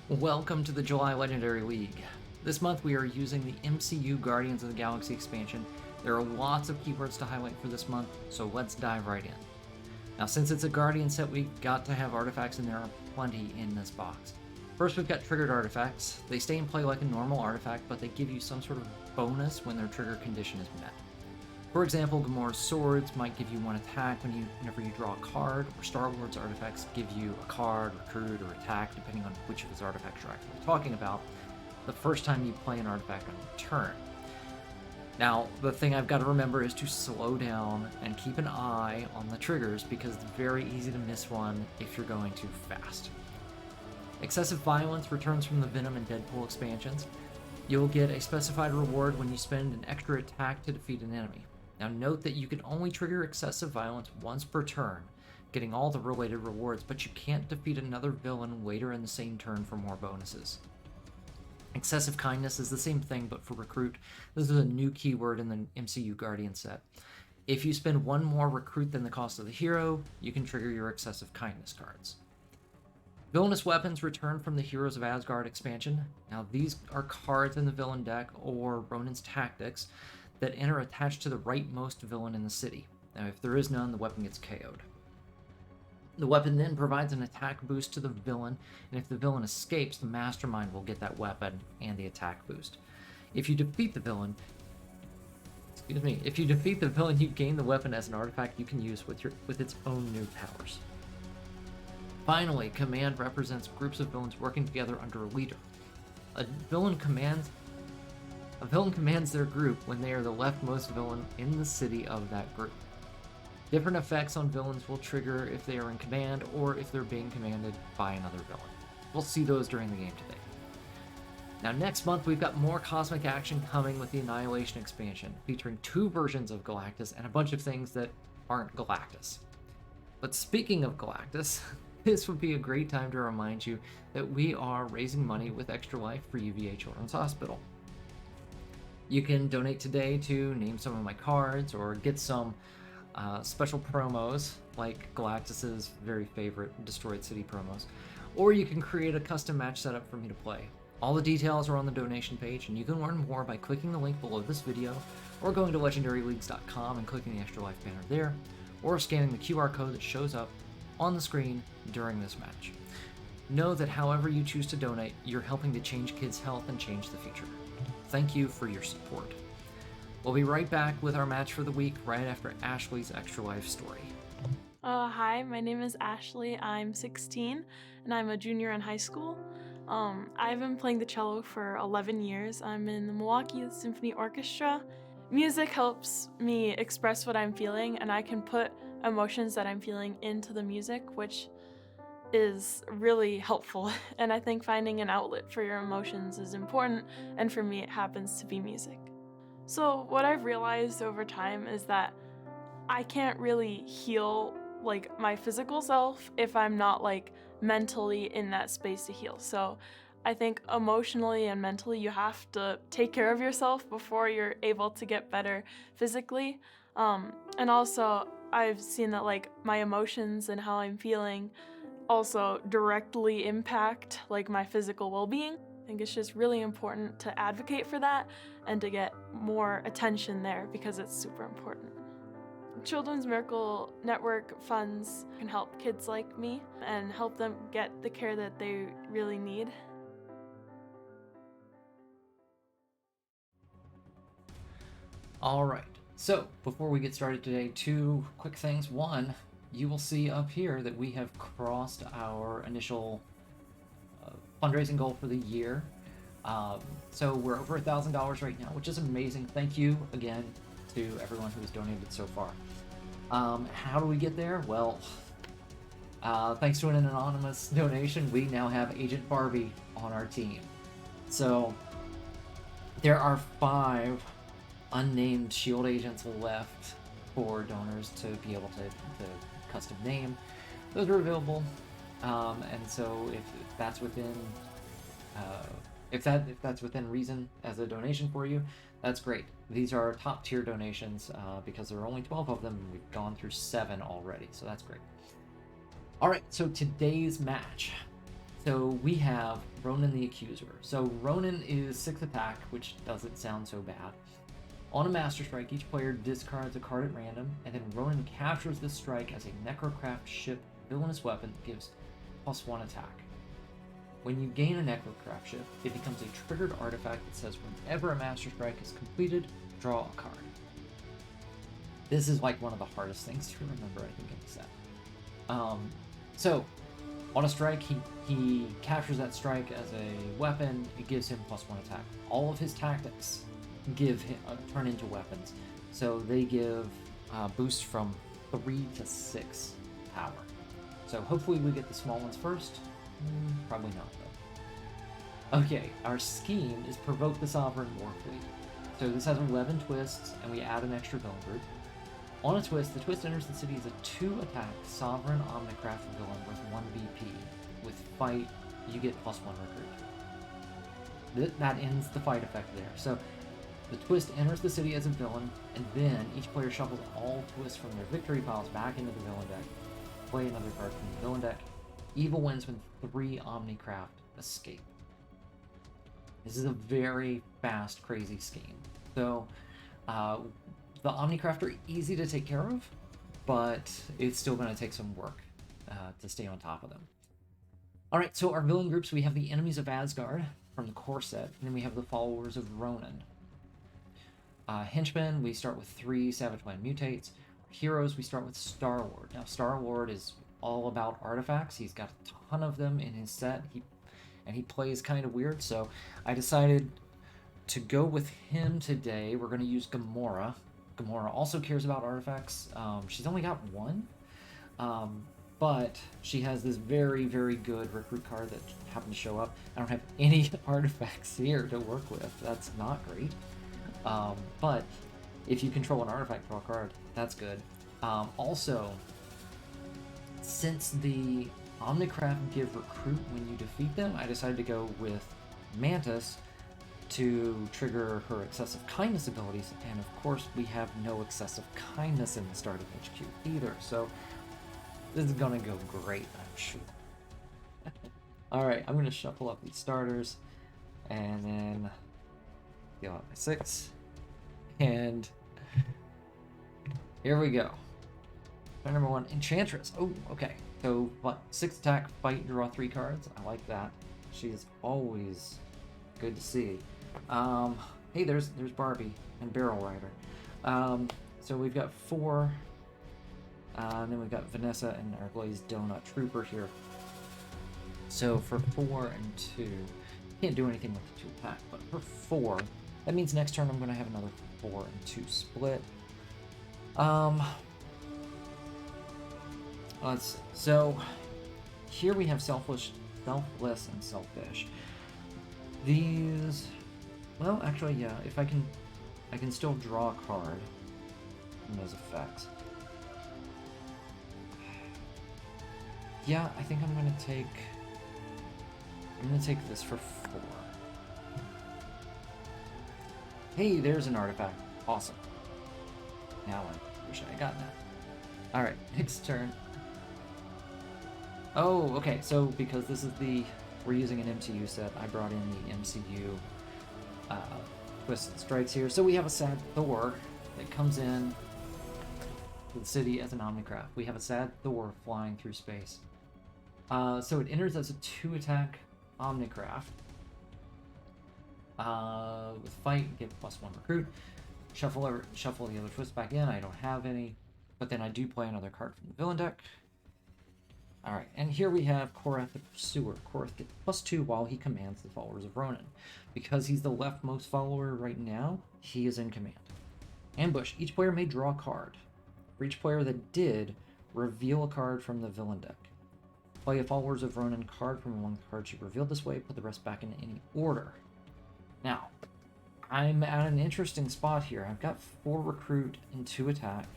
Welcome to the July Legendary League. This month we are using the MCU Guardians of the Galaxy expansion. There are lots of keywords to highlight for this month, so let's dive right in. Now, since it's a Guardian set, we've got to have artifacts, and there are plenty in this box. First, we've got triggered artifacts. They stay in play like a normal artifact, but they give you some sort of bonus when their trigger condition is met. For example, Gamora's swords might give you one attack whenever you draw a card, or Star-Lord's artifacts give you a card, recruit, or attack, depending on which of his artifacts you're actually talking about, the first time you play an artifact on your turn. Now, the thing I've got to remember is to slow down and keep an eye on the triggers, because it's very easy to miss one if you're going too fast. Excessive Violence returns from the Venom and Deadpool expansions. You'll get a specified reward when you spend an extra attack to defeat an enemy. Now note that you can only trigger Excessive Violence once per turn, getting all the related rewards, but you can't defeat another villain later in the same turn for more bonuses. Excessive Kindness is the same thing, but for Recruit. This is a new keyword in the MCU Guardian set. If you spend one more Recruit than the cost of the hero, you can trigger your Excessive Kindness cards. Villainous Weapons return from the Heroes of Asgard expansion. Now these are cards in the villain deck, or Ronan's Tactics, that enter attached to the rightmost villain in the city. Now, if there is none, the weapon gets KO'd. The weapon then provides an attack boost to the villain, and if the villain escapes, the mastermind will get that weapon and the attack boost. If you defeat the villain, you gain the weapon as an artifact you can use with its own new powers. Finally, Command represents groups of villains working together under a leader. A villain commands their group when they are the leftmost villain in the city of that group. Different effects on villains will trigger if they are in command or if they're being commanded by another villain. We'll see those during the game today. Now, next month we've got more cosmic action coming with the Annihilation expansion, featuring 2 versions of Galactus and a bunch of things that aren't Galactus. But speaking of Galactus, this would be a great time to remind you that we are raising money with Extra Life for UVA Children's Hospital. You can donate today to name some of my cards or get some special promos like Galactus's very favorite Destroyed City promos, or you can create a custom match setup for me to play. All the details are on the donation page, and you can learn more by clicking the link below this video, or going to legendaryleagues.com and clicking the Extra Life banner there, or scanning the QR code that shows up on the screen during this match. Know that however you choose to donate, you're helping to change kids' health and change the future. Thank you for your support. We'll be right back with our match for the week right after Ashley's Extra Life story. Hi, my name is Ashley. I'm 16 and I'm a junior in high school. I've been playing the cello for 11 years. I'm in the Milwaukee Symphony Orchestra. Music helps me express what I'm feeling, and I can put emotions that I'm feeling into the music, which is really helpful. And I think finding an outlet for your emotions is important, and for me it happens to be music. So what I've realized over time is that I can't really heal like my physical self if I'm not like mentally in that space to heal. So I think emotionally and mentally you have to take care of yourself before you're able to get better physically. And also I've seen that like my emotions and how I'm feeling also directly impact like my physical well-being. I think it's just really important to advocate for that and to get more attention there because it's super important. Children's Miracle Network funds can help kids like me and help them get the care that they really need. All right, so before we get started today, 2 quick things. One, you will see up here that we have crossed our initial fundraising goal for the year. So we're over $1,000 right now, which is amazing. Thank you again to everyone who has donated so far. How do we get there? Well, thanks to an anonymous donation, we now have Agent Barbie on our team. So there are 5 unnamed shield agents left for donors to be able to custom name. Those are available, and so if that's within if that's within reason as a donation for you, that's great. These are top tier donations because there are only 12 of them, and we've gone through 7 already, so that's great. All right, so today's match. So we have Ronan the Accuser. So Ronan is 6th attack, which doesn't sound so bad. On a Master Strike, each player discards a card at random, and then Ronan captures this strike as a Necrocraft ship villainous weapon that gives +1 attack. When you gain a Necrocraft ship, it becomes a triggered artifact that says whenever a Master Strike is completed, draw a card. This is like one of the hardest things to remember, I think, in the set. So, on a strike, he captures that strike as a weapon. It gives him +1 attack. All of his tactics give him, turn into weapons. So they give boosts from 3 to 6 power. So hopefully we get the small ones first. Probably not, though. Okay, our scheme is Provoke the Sovereign Warfleet. So this has 11 twists, and we add an extra villain group. On a twist, the twist enters the city as a 2-attack Sovereign Omnicraft villain with 1 BP. With fight, you get +1 recruit. That ends the fight effect there. So the twist enters the city as a villain, and then each player shuffles all twists from their victory piles back into the villain deck. Play another card from the villain deck. Evil wins when 3 Omnicraft escape. This is a very fast, crazy scheme. So, the Omnicraft are easy to take care of, but it's still going to take some work to stay on top of them. Alright, so our villain groups, we have the Enemies of Asgard from the core set, and then we have the Followers of Ronan. Henchmen, we start with 3 Savage Land Mutates. Heroes, we start with Star-Lord. Now, Star-Lord is all about artifacts. He's got a ton of them in his set, and he plays kind of weird, so I decided to go with him today. We're going to use Gamora. Gamora also cares about artifacts. She's only got 1, but she has this very, very good recruit card that happened to show up. I don't have any artifacts here to work with. That's not great. But if you control an artifact, draw a card. That's good. Also, since the Omnicraft give recruit when you defeat them, I decided to go with Mantis to trigger her excessive kindness abilities, and of course we have no excessive kindness in the starting HQ either, so this is gonna go great, I'm sure. Alright, I'm gonna shuffle up these starters, and then deal out my 6, and here we go. Turn number 1, Enchantress. Oh, okay. So, what? 6 attack, fight, draw 3 cards. I like that. She is always good to see. Hey, there's Barbie and Barrel Rider. So we've got 4, and then we've got Vanessa and our Glazed Donut Trooper here. So for 4 and 2, can't do anything with the 2 attack, but for 4, that means next turn I'm going to have another 4 and 2 split. Let's see. So here we have selfless and selfish. These, well, actually, yeah. If I can still draw a card from those effects. Yeah, I think I'm gonna take this for 4. Hey, there's an artifact. Awesome. Now I wish I had gotten that. Alright, next turn. Oh, okay, so because this is we're using an MCU set, I brought in the MCU Twisted Strikes here. So we have a sad Thor that comes in to the city as an Omnicraft. We have a sad Thor flying through space. So it enters as a 2-attack Omnicraft. With fight, give +1 recruit. Shuffle the other twists back in. I don't have any, but then I do play another card from the villain deck. Alright, and here we have Korath the Pursuer. Korath gets +2 while he commands the Followers of Ronan. Because he's the leftmost follower right now, he is in command. Ambush. Each player may draw a card. For each player that did, reveal a card from the villain deck. Play a Followers of Ronan card from among the cards you revealed this way, put the rest back in any order. Now, I'm at an interesting spot here. I've got 4 recruit and 2 attack.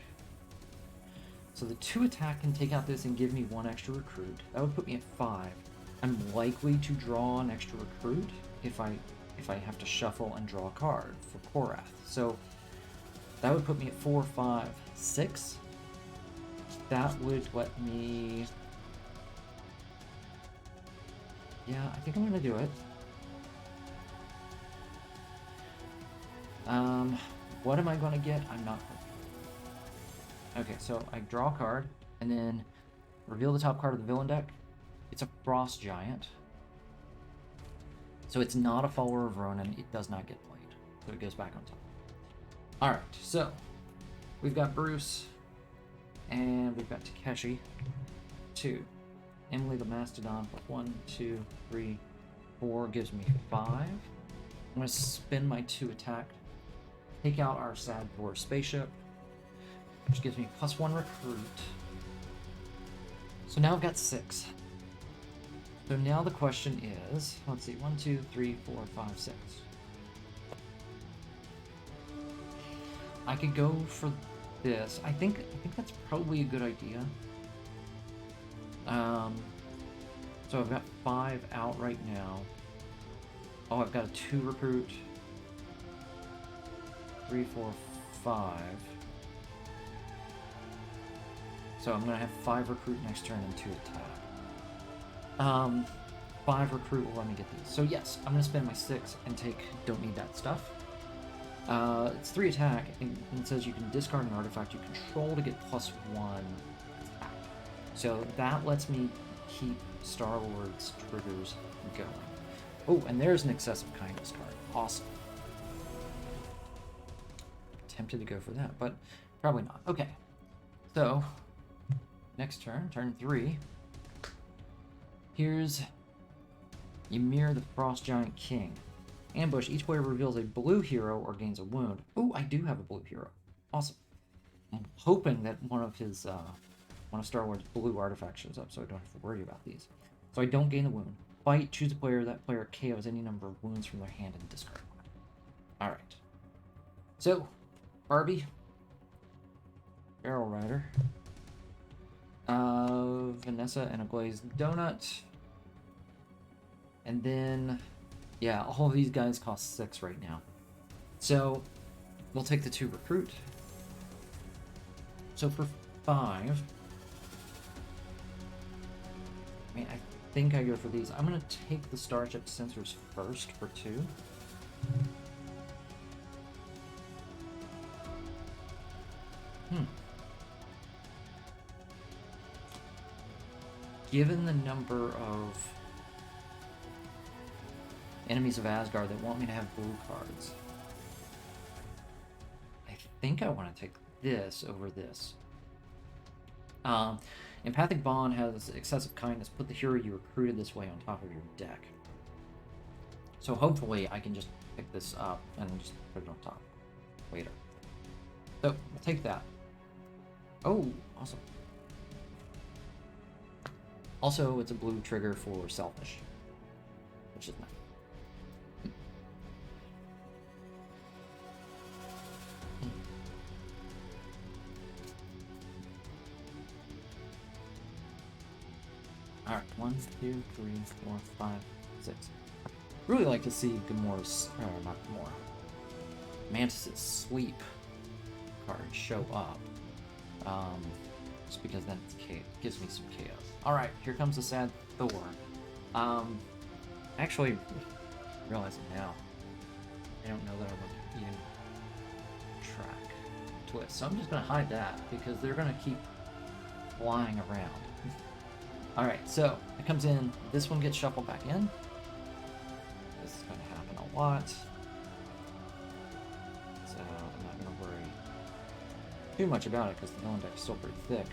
So the 2 attack can take out this and give me 1 extra recruit. That would put me at 5. I'm likely to draw an extra recruit if I have to shuffle and draw a card for Korath. So that would put me at 4, 5, 6. That would let me... Yeah, I think I'm gonna do it. What am I gonna get? I'm not sure. Okay, so I draw a card, and then reveal the top card of the villain deck. It's a Frost Giant. So it's not a follower of Ronan. It does not get played. So it goes back on top. Alright, so we've got Bruce, and we've got Takeshi. 2. Emily the Mastodon, 1, 2, 3, 4 gives me 5. I'm going to spend my 2 attack, take out our Sad Thor spaceship, which gives me +1 recruit. So now I've got 6. So now the question is, let's see, 1, 2, 3, 4, 5, 6. I could go for this. I think that's probably a good idea. So I've got 5 out right now. Oh, I've got a 2 recruit. 3, 4, 5. So I'm gonna have 5 recruit next turn and 2 attack. 5 recruit will let me get these. So yes, I'm gonna spend my 6 and take don't need that stuff. It's 3 attack, and it says you can discard an artifact you control to get +1 attack. So that lets me keep Star-Lord's triggers going. Oh, and there's an Excessive Kindness card. Awesome. Tempted to go for that, but probably not. Okay. So, next turn, turn 3. Here's Ymir the Frost Giant King. Ambush. Each player reveals a blue hero or gains a wound. Ooh, I do have a blue hero. Awesome. I'm hoping that one of Star Wars blue artifacts shows up, so I don't have to worry about these. So I don't gain the wound. Fight. Choose a player. That player KOs any number of wounds from their hand and discard one. All right. So, Barbie, Barrel Rider, Vanessa and a glazed donut, and then. Yeah, all of these guys cost 6 right now. So, we'll take the 2 recruit. So for 5... I mean, I think I go for these. I'm going to take the Starship Sensors first for 2. Given the number of enemies of Asgard that want me to have blue cards, I think I want to take this over this. Empathic Bond has Excessive Kindness. Put the hero you recruited this way on top of your deck. So hopefully I can just pick this up and just put it on top later. So we'll take that. Oh, awesome. Also, it's a blue trigger for Selfish, which is nice. Alright, 1, 2, 3, 4, 5, 6. Really like to see Gamora's, not Gamora, Mantis's Sleep card show up. Just because then it gives me some chaos. Alright, here comes the Sad Thor. Actually, realizing now, I don't know that I want to even track Twist. So I'm just going to hide that because they're going to keep flying around. Alright, so it comes in, this one gets shuffled back in. This is going to happen a lot. So I'm not going to worry too much about it because the villain deck is still pretty thick.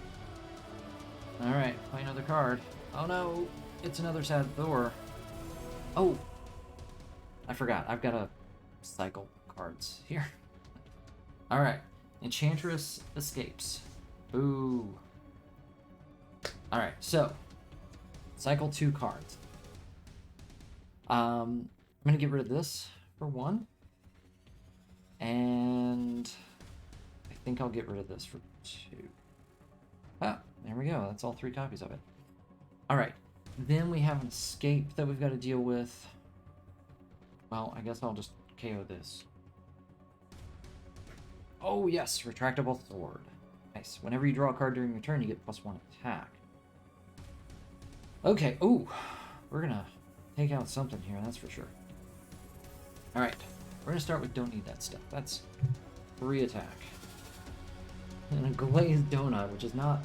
Alright, play another card. Oh no, it's another Sad Thor. Oh, I forgot, I've got to cycle cards here. Alright, Enchantress escapes. Boo. Alright, so cycle 2 cards. I'm going to get rid of this for 1. And I think I'll get rid of this for 2. Ah, there we go. That's all 3 copies of it. Alright, then we have an escape that we've got to deal with. Well, I guess I'll just KO this. Oh yes, Retractable Sword. Nice. Whenever you draw a card during your turn, you get +1 attack. Okay, ooh, we're gonna take out something here, that's for sure. Alright, we're gonna start with don't need that stuff. That's 3 attack. And a glazed donut, which is not,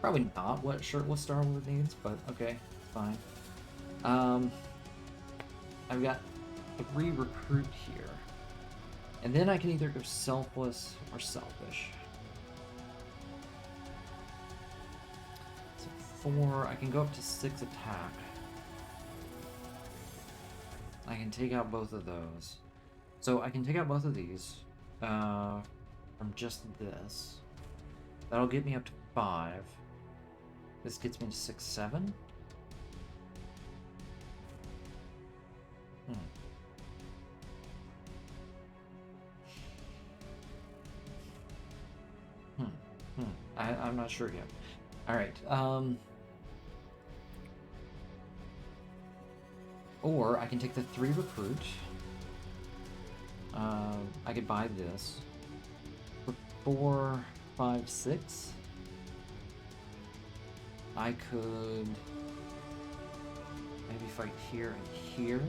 probably not what shirtless Star-Lord needs, but okay, fine. I've got 3 recruit here. And then I can either go selfless or selfish. So 4, I can go up to 6 attack. I can take out both of those. So I can take out both of these from just this. That'll get me up to 5. This gets me to 6, 7. I'm not sure yet. Alright, or I can take the 3 recruit. I could buy this for 4, 5, 6. I could maybe fight here and here.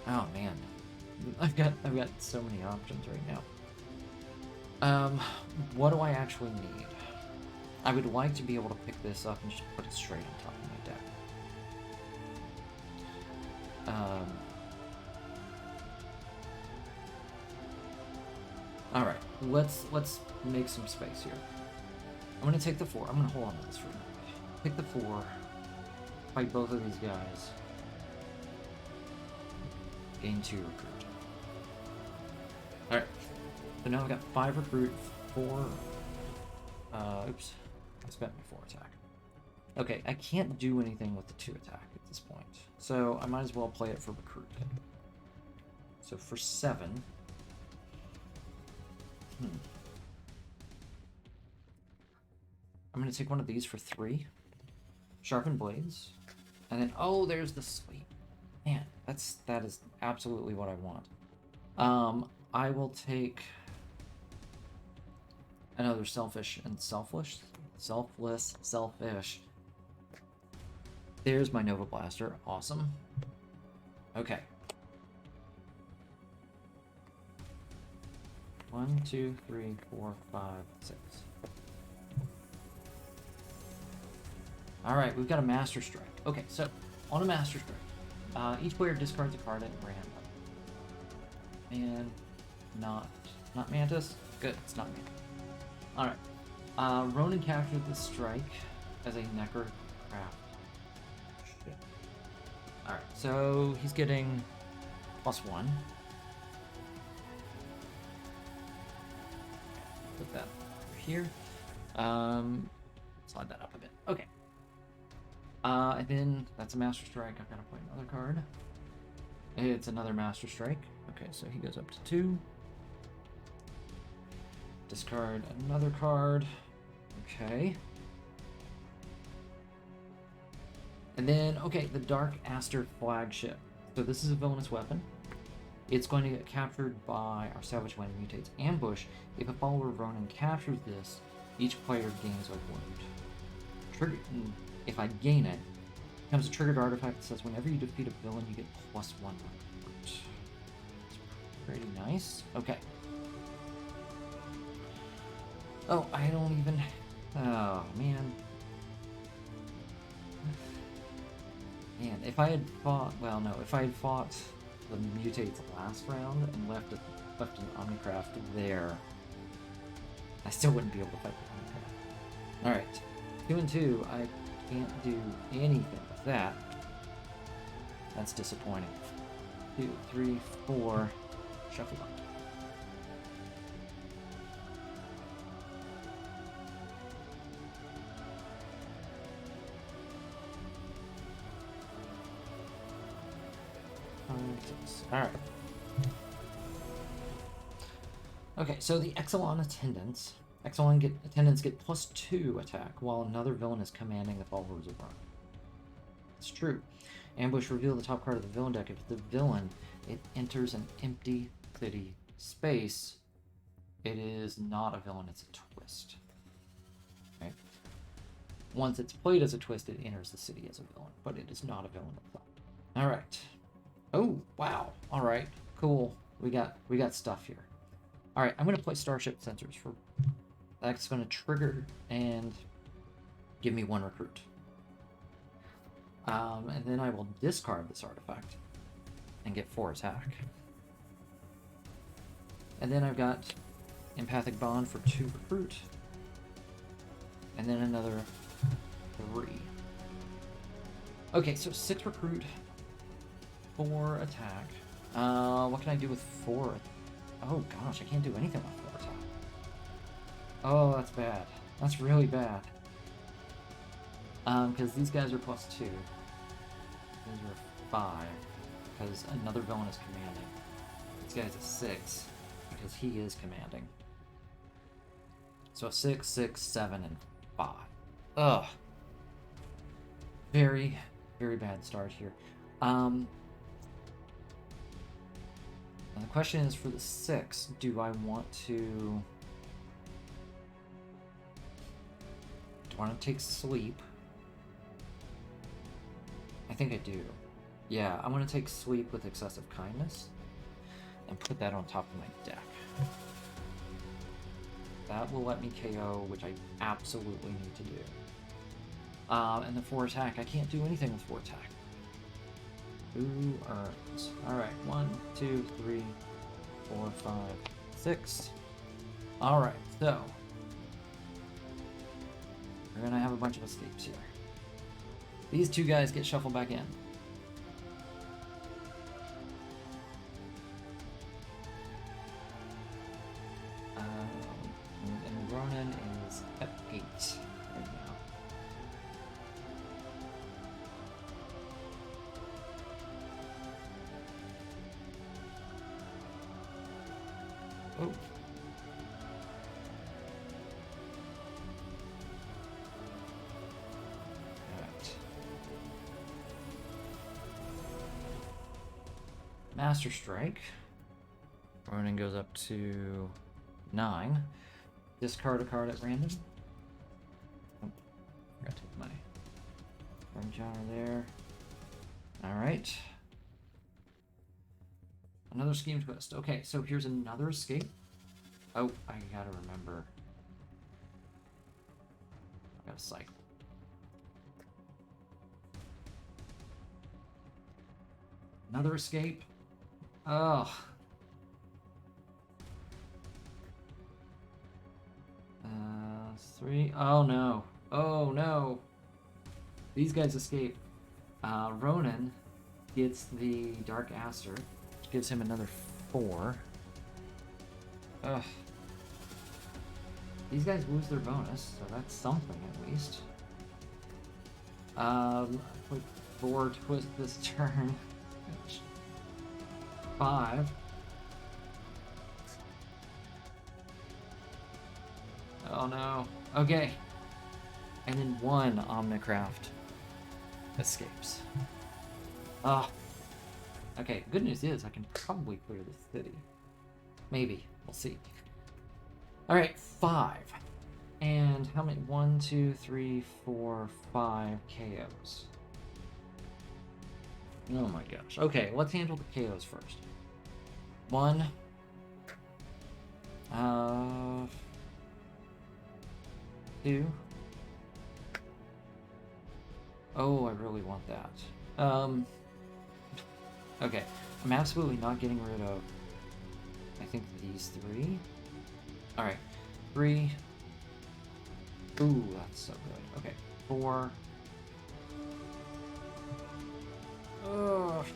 Oh man, I've got so many options right now. What do I actually need? I would like to be able to pick this up and just put it straight on top of my deck. Alright, let's make some space here. I'm gonna take the 4. I'm gonna hold on to this for a minute. Pick the 4. Fight both of these guys. Gain 2 recruit. Alright. So now I've got 5 recruit, 4... oops. I spent my 4 attack. Okay, I can't do anything with the 2 attack at this point. So I might as well play it for recruit. So for 7... I'm going to take one of these for 3. Sharpened blades. And then, oh, there's the sweep. Man, that is absolutely what I want. I will take another selfish and selfless. Selfless, selfish. There's my Nova Blaster. Awesome. Okay. 1, 2, 3, 4, 5, 6. Alright, we've got a Master Strike. Okay, so on a Master Strike, each player discards a card at random. And not Mantis? Good, it's not Mantis. Alright. Ronan captured the strike as a Necrocraft. Shit. Alright, so he's getting +1. Put that over here. Slide that up a bit. Okay. And then that's a Master Strike. I've got to play another card. It's another Master Strike. Okay, so he goes up to 2. Discard another card. Okay. And then, okay, the Dark Aster Flagship. So this is a villainous weapon. It's going to get captured by our Savage when it mutates Ambush. If a follower of Ronan captures this, each player gains a wound. Trigger. If I gain it, it becomes a triggered artifact that says whenever you defeat a villain, you get +1 recruit. It's pretty nice. Okay. Oh, I don't even... Oh, man. Man, if I had fought... Well, no, if I had fought the mutates last round and left an Omnicraft there, I still wouldn't be able to fight the Omnicraft. Alright. 2 and 2, I can't do anything with that. That's disappointing. 2, 3, 4. Shuffle up. Alright. Okay, so the Exelon attendants. Attendants get +2 attack while another villain is commanding the followers of Ronan. It's true. Ambush, reveal the top card of the villain deck. If the villain, it enters an empty city space, it is not a villain, it's a twist. Okay. Once it's played as a twist, it enters the city as a villain, but it is not a villain of play. All right. Oh, wow. All right. Cool. We got stuff here. All right, I'm going to play Starship Sensors for... That's going to trigger and give me 1 recruit. And then I will discard this artifact and get 4 attack. And then I've got Empathic Bond for 2 recruit. And then another 3. Okay, so 6 recruit, 4 attack. What can I do with 4? Oh gosh, I can't do anything with 4 attack. Oh, that's bad. That's really bad. Because these guys are +2. These are 5. Because another villain is commanding. This guy's a 6. Because he is commanding. So 6, 6, 7, and 5. Ugh. Very, very bad start here. And the question is for the 6, do I want to take sleep? I think I do. Yeah, I want to take sleep with excessive kindness and put that on top of my deck. That will let me KO, which I absolutely need to do. And the 4 attack, I can't do anything with 4 attack. Who earns? Alright, 1, 2, 3, 4, 5, 6. Alright, so we're gonna have a bunch of escapes here. These 2 guys get shuffled back in. And Ronan is at 8 right now. Oh. Alright. Master Strike. Ronan goes up to 9. Discard a card at random. Oh, forgot to take my Orange Honor there. Alright. Another scheme twist. Okay, so here's another escape. Oh, I gotta remember. I gotta cycle. Another escape. Ugh. 3. Oh no. Oh no. These guys escape. Ronan gets the Dark Aster, which gives him another 4. Ugh. These guys lose their bonus, so that's something at least. Put 4 twist this turn. 5. Oh no. Okay. And then 1 Omnicraft escapes. Ah. Okay, good news is I can probably clear the city. Maybe. We'll see. Alright, 5. And how many? 1, 2, 3, 4, 5 KOs. Oh my gosh. Okay, let's handle the KOs first. 1. 2. Oh, I really want that. Okay, I'm absolutely not getting rid of, I think, these 3. Alright, 3. Ooh, that's so good. Okay, 4. Ugh.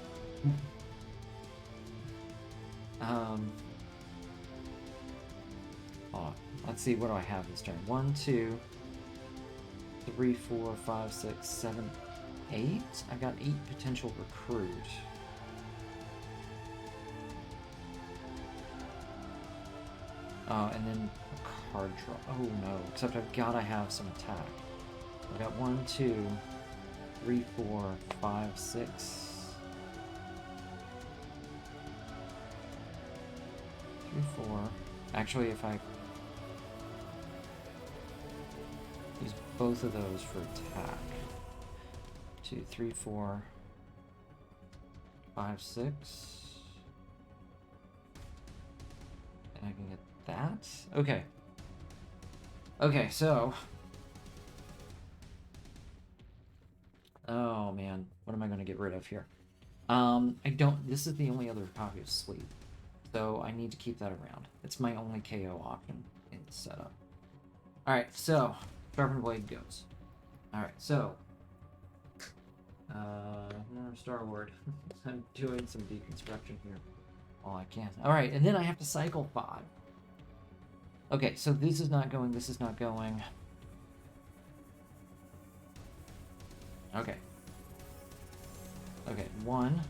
Hold on. Let's see, what do I have this turn? 1, 2, 3, 4, 5, 6, 7, 8. I got 8 potential recruit. And then a card draw. Oh no, except I've gotta have some attack. I've got 1, 2, 3, 4, 5, 6. 3, 4. Actually, if I use both of those for attack. 2, 3, 4, 5, 6. And I can get that? Okay. Okay, so... Oh, man. What am I going to get rid of here? I don't... This is the only other copy of Sleep. So I need to keep that around. It's my only KO option in the setup. Alright, so... Sharpened Blade goes. Alright, so... More Star Wars. I'm doing some deconstruction here. All I can. Alright, and then I have to cycle 5. Okay, so this is not going, this is not going. Okay. Okay, 1.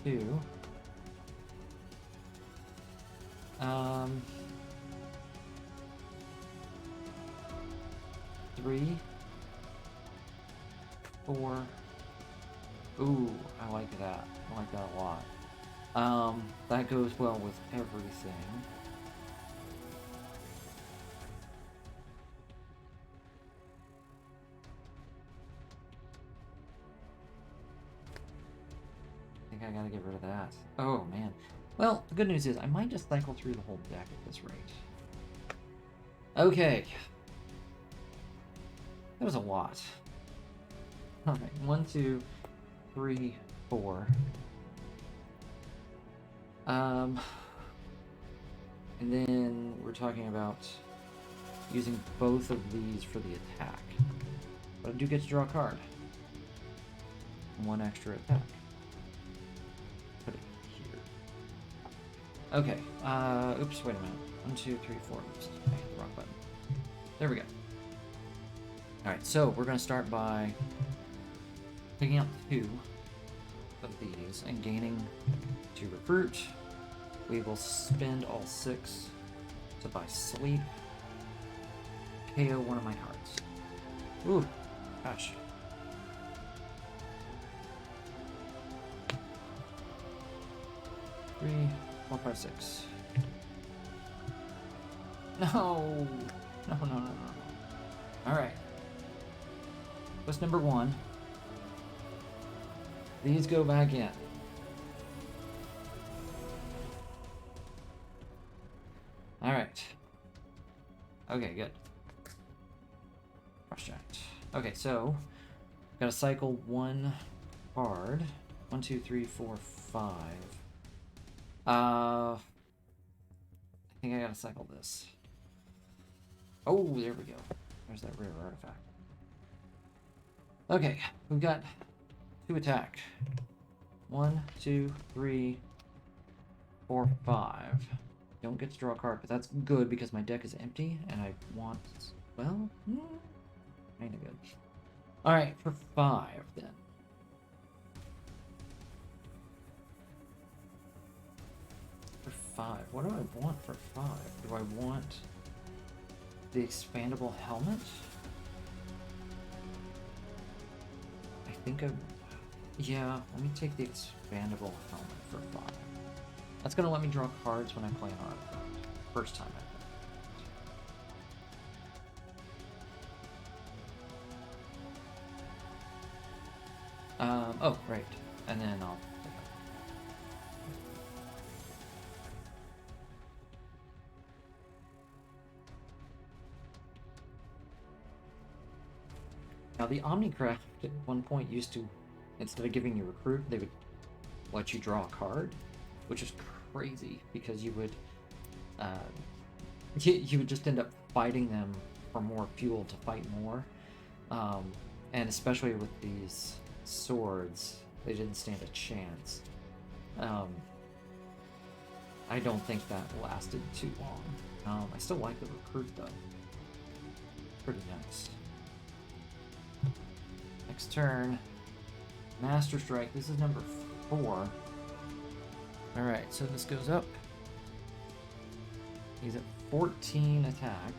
2. 3. 4. Ooh, I like that. I like that a lot. That goes well with everything. I think I gotta get rid of that. Oh, man. Well, the good news is I might just cycle through the whole deck at this rate. Okay. That was a lot. Alright, 1, 2, 3, 4. And then we're talking about using both of these for the attack. But I do get to draw a card. 1 extra attack. Put it here. Okay, oops, wait a minute. 1, 2, 3, 4. Oops, I hit the wrong button. There we go. Alright, so we're going to start by picking up 2 of these and gaining 2 recruit. We will spend all 6 to buy Sleep. KO one of my cards. Ooh, gosh. Three, 4, 5, 6. No! No. Alright. Quest number 1. These go back in. Alright. Okay, good. Crush Giant. Okay, so gotta cycle 1 card. 1, 2, 3, 4, 5. I think I gotta cycle this. Oh, there we go. There's that rare artifact. Okay, we've got 2 attack. 1, 2, 3, 4, 5. Don't get to draw a card, but that's good because my deck is empty and I want, well, kinda good. Alright, for 5 then. For 5, what do I want for 5? Do I want the expandable helmet? I think yeah, let me take the expandable helmet for 5. That's gonna let me draw cards when I play an artifact. First time I play. Oh, right. And then I'll take it. Now the Omnicraft at one point used to, instead of giving you recruit, they would let you draw a card, which is crazy because you would you would just end up fighting them for more fuel to fight more, and especially with these swords, they didn't stand a chance. I don't think that lasted too long. I still like the recruit though. Pretty nice. Next turn, Master Strike. This is number 4. Alright, so this goes up. He's at 14 attack.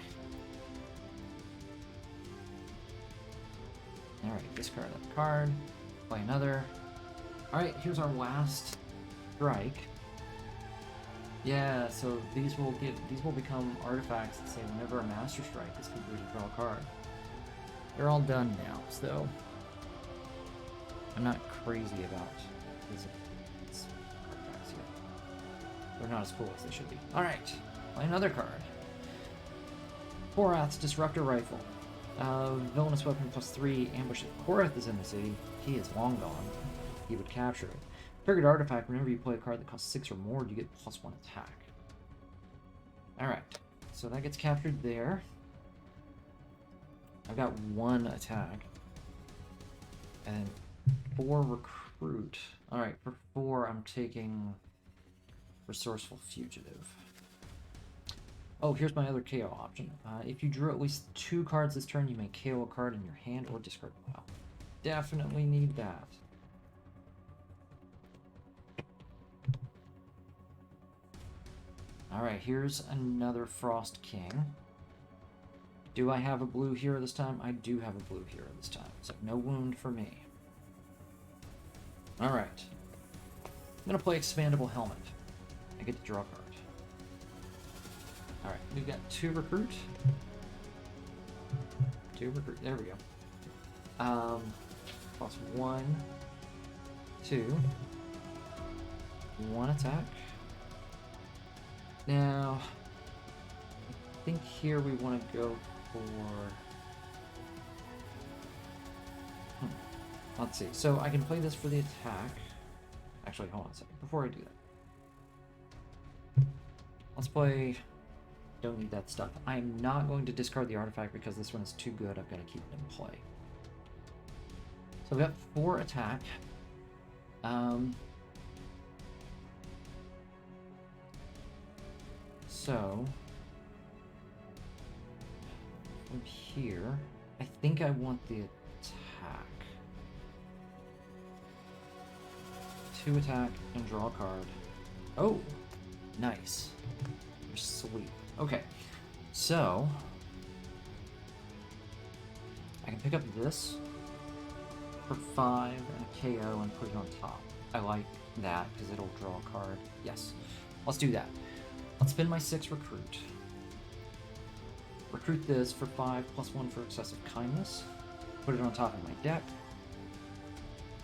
Alright, discard that card. Play another. Alright, here's our last strike. Yeah, so these will become artifacts that say whenever a Master Strike is completed, draw a card. They're all done now, so I'm not crazy about these artifacts yet. They're not as cool as they should be. Alright, play another card. Korath's Disruptor Rifle. Villainous weapon +3, ambush. If Korath is in the city, he is long gone. He would capture it. Triggered artifact, whenever you play a card that costs 6 or more, you get +1 attack. Alright, so that gets captured there. I've got 1 attack. And 4 recruit. Alright, for 4, I'm taking Resourceful Fugitive. Oh, here's my other KO option. If you drew at least 2 cards this turn, you may KO a card in your hand or discard a pile. Definitely need that. Alright, here's another Frost King. Do I have a blue hero this time? I do have a blue hero this time, so no wound for me. Alright. I'm going to play Expandable Helmet. I get to draw a card. Alright, we've got 2 recruit. 2 recruit, there we go. +1, 2. 1 attack. Now, I think here we want to go for... Let's see. So I can play this for the attack. Actually, hold on a second. Before I do that, let's play... Don't need that stuff. I am not going to discard the artifact because this one is too good. I've got to keep it in play. So I've got 4 attack. So from here, I think I want the attack. 2 attack and draw a card. Oh, nice. You're sweet. Okay, so I can pick up this for 5 and a KO and put it on top. I like that because it'll draw a card. Yes, let's do that. Let's spend my 6 recruit. Recruit this for 5 +1 for excessive kindness. Put it on top of my deck.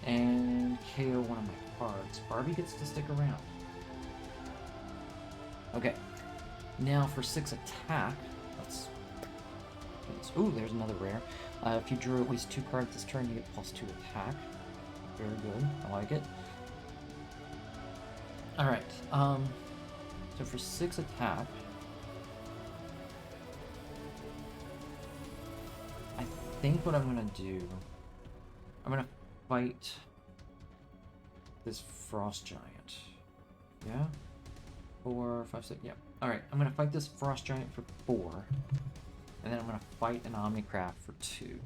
And KO one of my cards. Barbie gets to stick around. Okay. Now for 6 attack, let's... Ooh, there's another rare. If you drew at least 2 cards this turn, you get +2 attack. Very good. I like it. Alright. So for 6 attack, I think what I'm going to do, I'm going to fight this Frost Giant. Yeah? 4, 5, 6, yeah. Alright, I'm going to fight this Frost Giant for 4, and then I'm going to fight an Omnicraft for 2.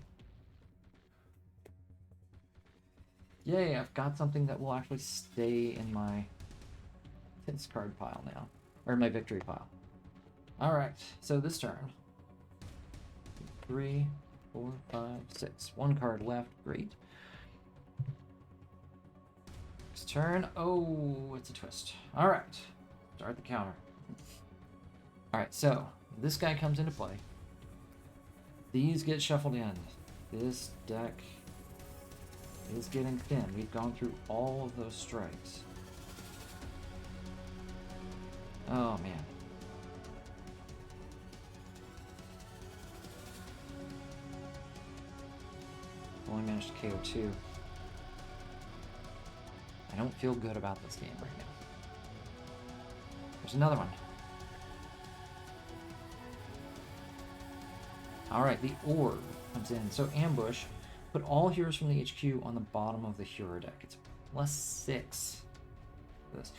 Yay, I've got something that will actually stay in my discard pile now. Or my victory pile. Alright, so this turn. 3, 4, 5, 6. 1 card left. Great. Next turn. Oh, it's a twist. Alright. Start the counter. Alright, so this guy comes into play. These get shuffled in. This deck is getting thin. We've gone through all of those strikes. Oh, man. Only managed to KO 2. I don't feel good about this game right now. There's another one. Alright, the Orb comes in. So ambush. Put all heroes from the HQ on the bottom of the hero deck. It's +6 for this.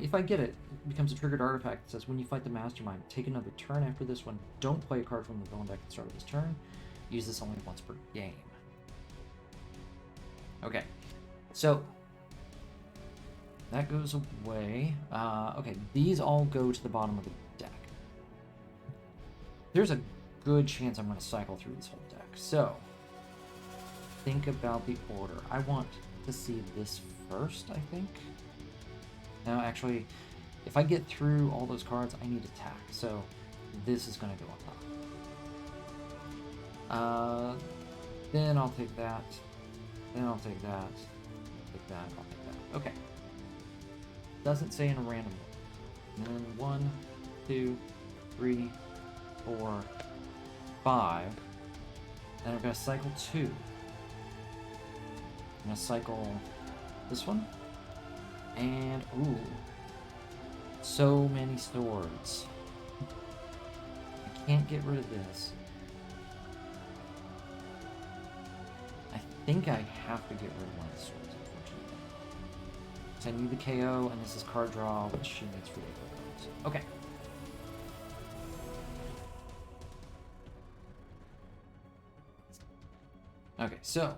If I get it, it becomes a triggered artifact that says when you fight the Mastermind, take another turn after this one. Don't play a card from the villain deck at the start of this turn. Use this only once per game. Okay, so that goes away. Okay, these all go to the bottom of the deck. There's a good chance I'm going to cycle through this whole deck. So think about the order. I want to see this first, I think. No, actually, If I get through all those cards, I need attack. So this is going to go on top. Then I'll take that. Then I'll take that. I'll take that. I'll take that. Okay. Doesn't say in a random order. And then 1, 2, 3, 4, 5. And I'm going to cycle 2. I'm going to cycle this one. And, ooh. So many swords. I can't get rid of this. I think I have to get rid of one of the swords, unfortunately. So I need the KO, and this is card draw, which she needs for the cards. Okay. Okay, so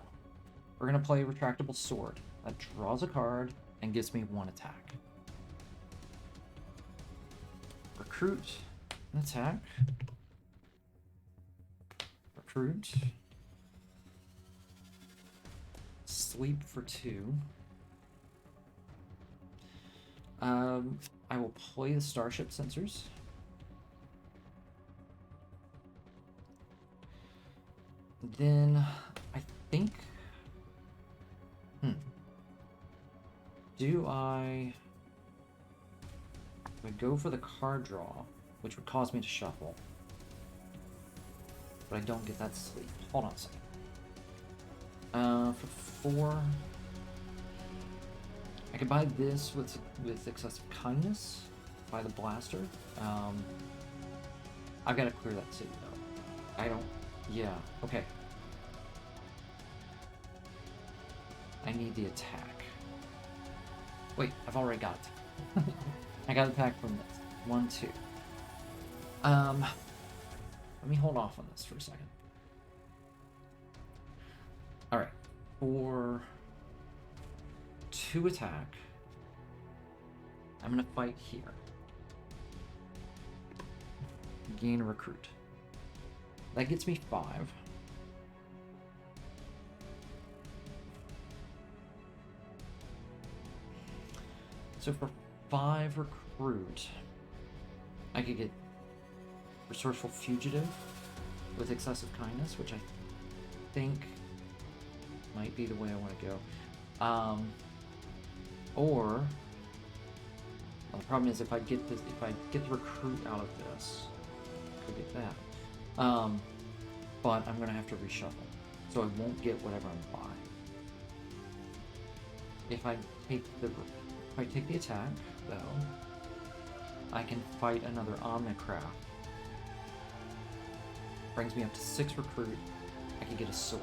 we're gonna play Retractable Sword. That draws a card and gives me 1 attack. Recruit an attack. Recruit. Sleep for 2. I will play the Starship Sensors. Then I think. Do I would go for the card draw, which would cause me to shuffle. But I don't get that sleep. Hold on a second. For 4, I could buy this with excessive kindness. Buy the blaster. I've got to clear that city though. I don't. Yeah. Okay. I need the attack. Wait, I've already got it. I got attack from this. 1, 2. Let me hold off on this for a second. Alright. For 2 attack, I'm gonna fight here. Gain a recruit. That gets me 5. So for 5 recruit, I could get Resourceful Fugitive with excessive kindness, which I think might be the way I want to go. Or well, the problem is if I get this, if I get the recruit out of this, I could get that. But I'm gonna have to reshuffle, so I won't get whatever I'm buying. If I take the attack, though, I can fight another Omnicraft. Brings me up to 6 recruit. I can get a sword.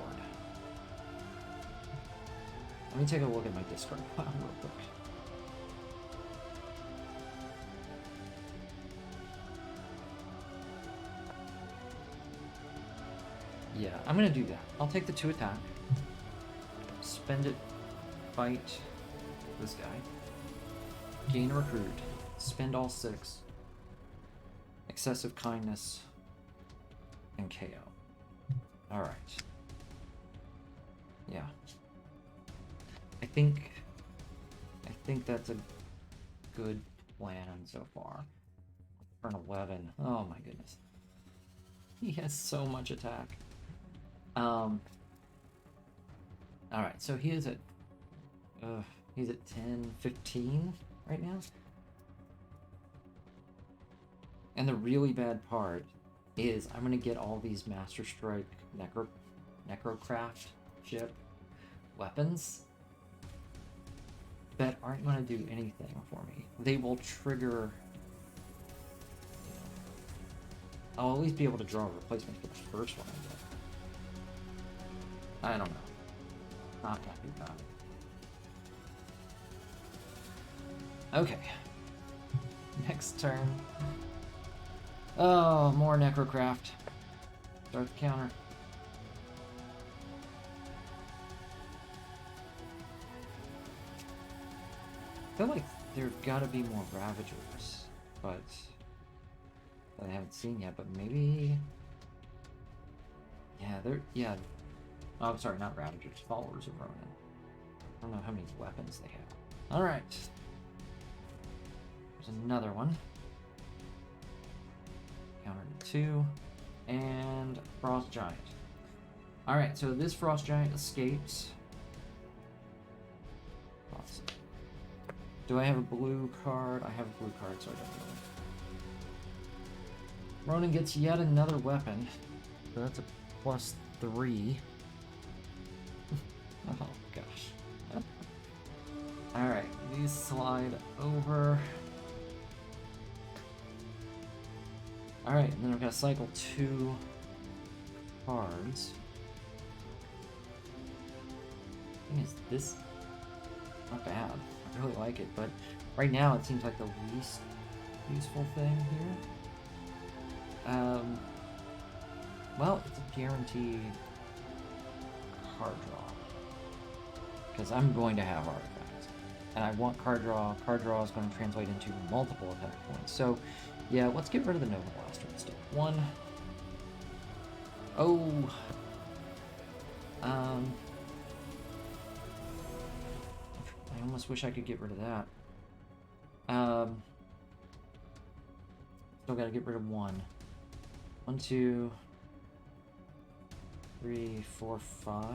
Let me take a look at my discard pile real quick. Yeah, I'm gonna do that. I'll take the 2 attack. Spend it. Fight this guy. Gain a recruit. Spend all 6. Excessive kindness. And KO. Alright. Yeah. I think that's a good plan so far. Turn 11. Oh my goodness. He has so much attack. Alright, so he is at he's at 10, 15 right now. And the really bad part is I'm gonna get all these Master Strike Necrocraft ship weapons that aren't gonna do anything for me. They will trigger. I'll at least be able to draw a replacement for the first one I get. I don't know. Not happy about it. Okay. Next turn. Oh, more Necrocraft. Start the counter. I feel like there gotta be more Ravagers, but that I haven't seen yet, but maybe. Yeah. Oh, sorry, not Ravagers, followers of Ronan. I don't know how many weapons they have. Alright. There's another one. Counter to 2. And Frost Giant. Alright, so this Frost Giant escapes. Awesome. Do I have a blue card? I have a blue card, so I don't really. Ronan gets yet another weapon. So that's a +3. Oh gosh. Alright, these slide over. Alright, and then I've got to cycle 2 cards. The thing is, this not bad. I really like it, but right now it seems like the least useful thing here. Well, it's a guaranteed card draw. Because I'm going to have artifacts. And I want card draw. Card draw is going to translate into multiple attack points. So, yeah, let's get rid of the Nova Blaster instead. 1. Oh. I almost wish I could get rid of that. Still got to get rid of 1. 1, 2, 3, 4, 5.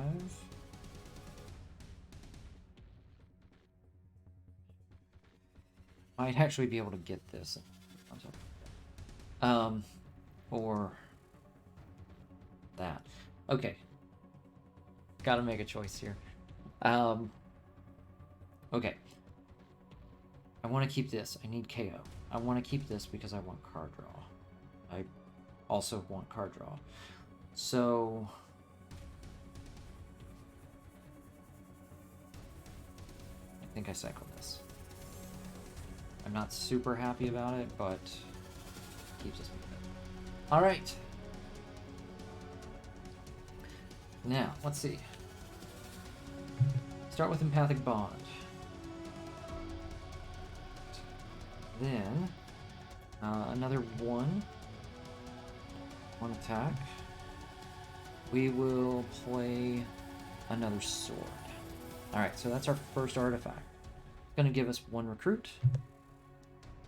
Might actually be able to get this. Or that. Okay. Gotta make a choice here. Okay. I want to keep this. I need KO. I want to keep this because I want card draw. I also want card draw. So I think I cycle this. I'm not super happy about it, but it keeps us moving. All right. Now, let's see. Start with Empathic Bond. Then, another 1 attack. We will play another sword. Alright, so that's our first artifact. It's going to give us 1 recruit,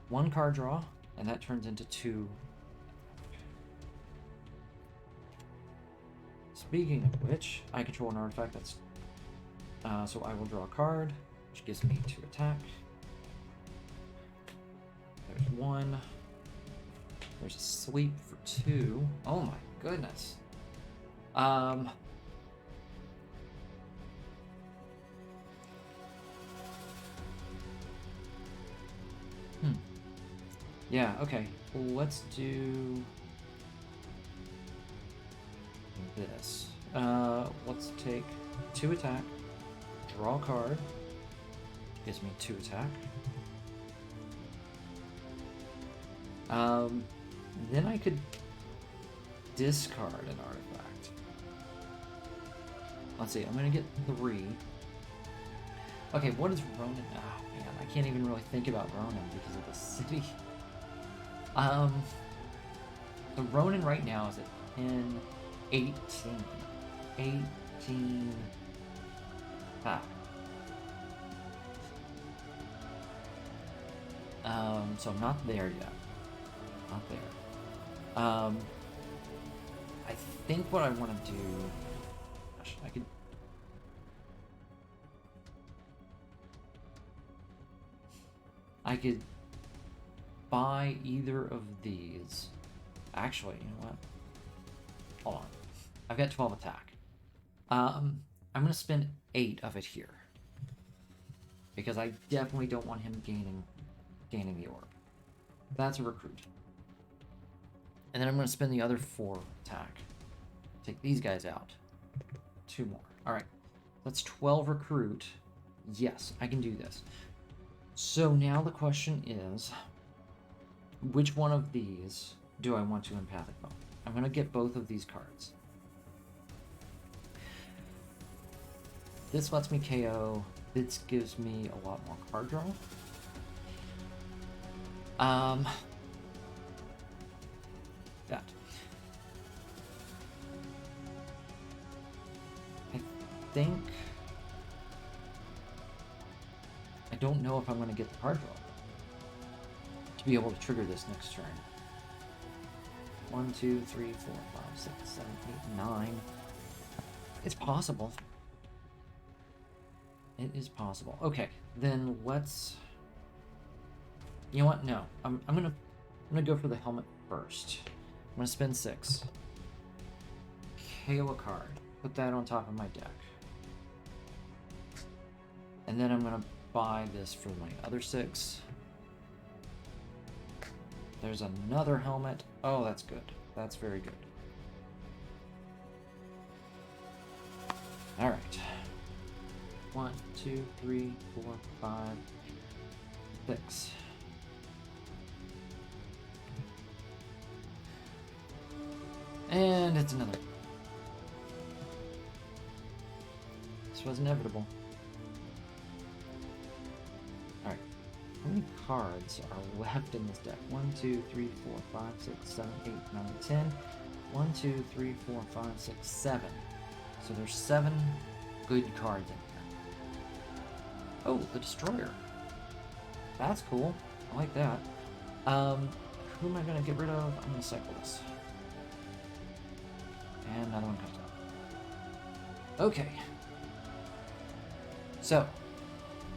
1 card draw, and that turns into 2. Speaking of which, I control an artifact that's... so I will draw a card, which gives me 2 attack. There's 1. There's a sleep for 2. Oh my goodness. Yeah, okay. Well, let's do this. Let's take 2 attack, draw a card, gives me 2 attack. Then I could discard an artifact. Let's see, I'm gonna get 3. Okay, what is Ronan? Oh man, I can't even really think about Ronan because of the city. The Ronan right now is at 10, 18. 18. So I'm not there yet. Not there. I think what I want to do... Gosh, I could buy either of these. Actually, you know what? Hold on. I've got 12 attack. I'm going to spend 8 of it here. Because I definitely don't want him gaining the orb. That's a recruit. And then I'm going to spend the other 4 attack. Take these guys out. 2 more. Alright. That's 12 recruit. Yes, I can do this. So now the question is, which one of these do I want to Empathic Bone? I'm going to get both of these cards. This lets me KO. This gives me a lot more card draw. That. I think... I don't know if I'm going to get the card draw. to be able to trigger this next turn. 1, 2, 3, 4, 5, 6, 7, 8, 9. It's possible. It is possible. Okay, then let's. You know what? No, I'm gonna go for the helmet first. I'm gonna spend 6. KO a card. Put that on top of my deck. And then I'm gonna buy this for my other 6. There's another helmet. Oh, that's good. That's very good. Alright. 1, 2, 3, 4, 5, 6. And it's another. This was inevitable. Alright. How many cards are left in this deck? 1, 2, 3, 4, 5, 6, 7, 8, 9, 10. 1, 2, 3, 4, 5, 6, 7. So there's 7 good cards in here. Oh, the Destroyer. That's cool. I like that. Who am I going to get rid of? I'm going to cycle this. And another one comes up. Okay. So,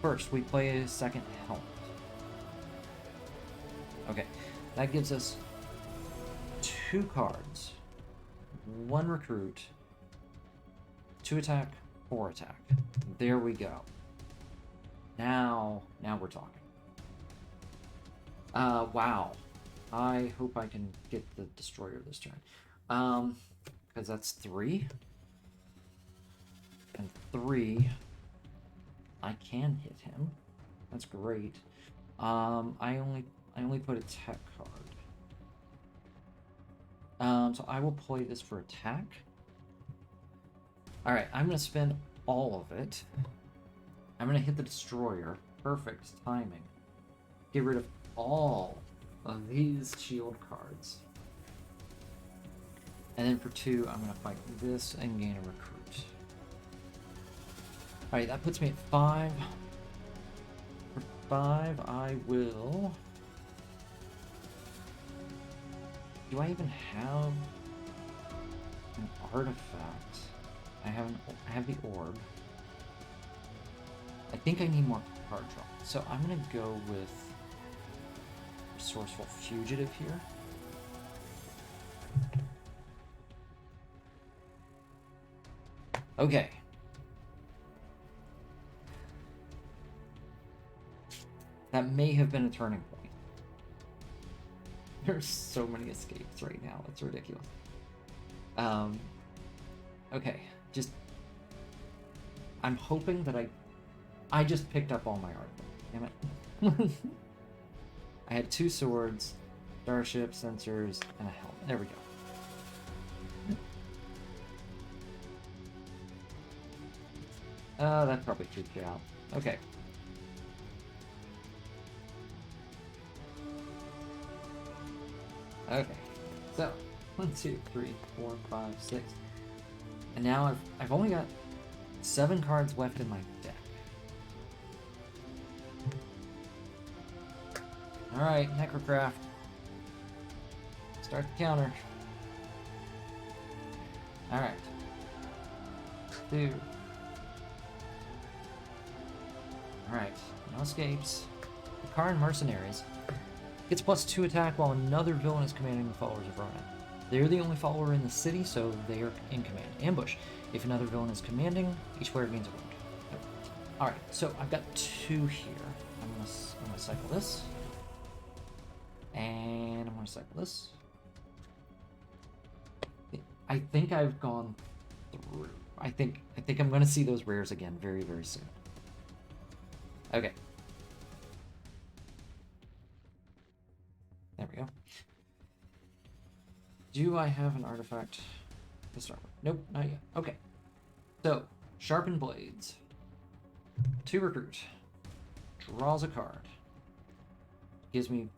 first we play a second helmet. Okay, that gives us 2 cards, 1 recruit, 2 attack, 4 attack. There we go. Now we're talking. Wow. I hope I can get the Destroyer this turn. Because that's 3. And 3. I can hit him. That's great. I only put a tech card. So I will play this for attack. Alright, I'm gonna spend all of it. I'm gonna hit the Destroyer. Perfect timing. Get rid of all of these shield cards. And then for 2, I'm gonna fight this and gain a recruit. Alright, that puts me at 5. For 5, I will. Do I even have an artifact? I have the orb. I think I need more card draw. So I'm gonna go with Resourceful Fugitive here. Okay. That may have been a turning point. There's so many escapes right now. It's ridiculous. Okay. Just... I'm hoping that I just picked up all my art. Damn it. I had 2 swords, starship, sensors, and a helmet. There we go. That probably freaked you out. Okay. Okay. So, 1, 2, 3, 4, 5, 6. And now I've only got 7 cards left in my deck. Alright, Necrocraft. Start the counter. Alright. 2. Alright, no escapes. The Karn Mercenaries gets +2 attack while another villain is commanding the followers of Ronan. They're the only follower in the city, so they are in command. Ambush. If another villain is commanding, each player gains a wound. Yep. Alright, so I've got 2 here. I'm gonna cycle this. And I'm gonna cycle this. I think I've gone through. I think I'm gonna see those rares again very, very soon. Okay. There we go. Do I have an artifact to start with? Nope, not yet. Okay. So, Sharpened Blades. 2 recruit. Draws a card. Gives me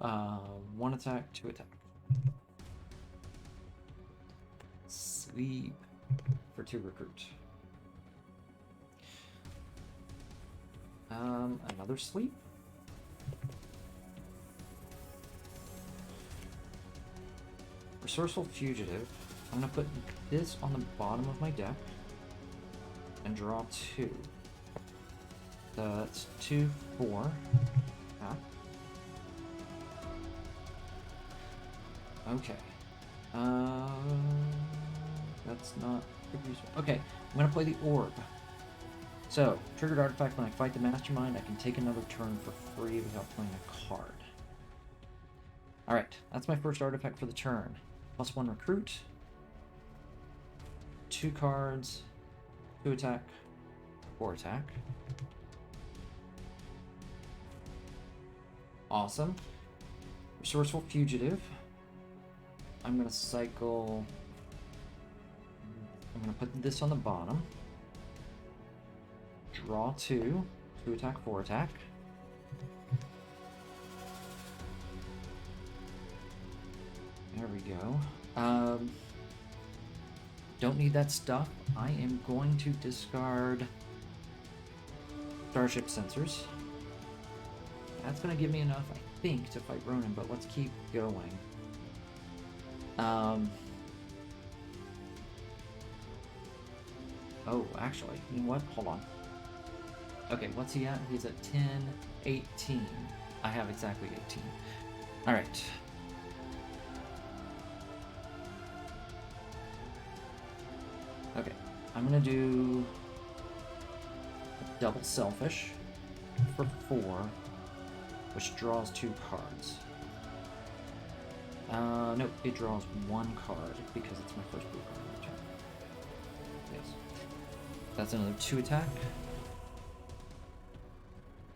1 attack, 2 attack. Sleep for 2 recruit. Another sleep. Resourceful Fugitive. I'm going to put this on the bottom of my deck and draw 2. That's 2, 4. Ah. Okay. That's not useful. Okay, I'm going to play the Orb. So, triggered artifact, when I fight the Mastermind, I can take another turn for free without playing a card. Alright, that's my first artifact for the turn. +1 recruit. 2 cards. 2 attack. 4 attack. Awesome. Resourceful Fugitive. I'm going to cycle... I'm going to put this on the bottom. Draw 2. 2 attack, 4 attack. There we go. Don't need that stuff. I am going to discard Starship Sensors. That's going to give me enough, I think, to fight Ronan, but let's keep going. Oh, actually, you know what? Hold on. Okay, what's he at? He's at 10, 18. I have exactly 18. Alright. Okay, I'm gonna do a double Selfish for 4, which draws 2 cards. Nope, it draws 1 card because it's my first blue card of the turn. Yes. That's another 2 attack.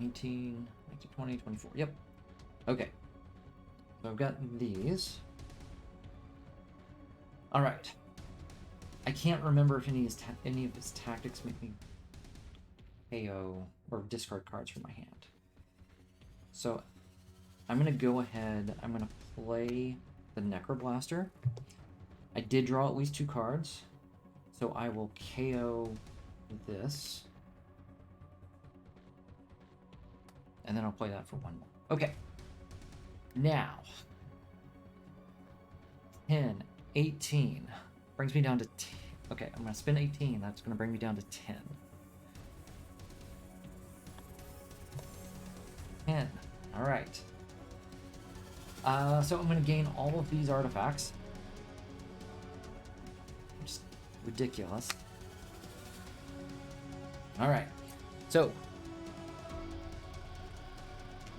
18, 19, 20, 24. Yep. Okay. So I've got these. Alright. I can't remember if any of his tactics make me KO or discard cards from my hand. So I'm going to go ahead, I'm going to play the Necroblaster. I did draw at least 2 cards, so I will KO this. And then I'll play that for 1 more. Okay. Now, 10, 18. Brings me down to 10. Okay, I'm going to spend 18. That's going to bring me down to 10. 10. Alright. So I'm going to gain all of these artifacts. Just ridiculous. Alright. So,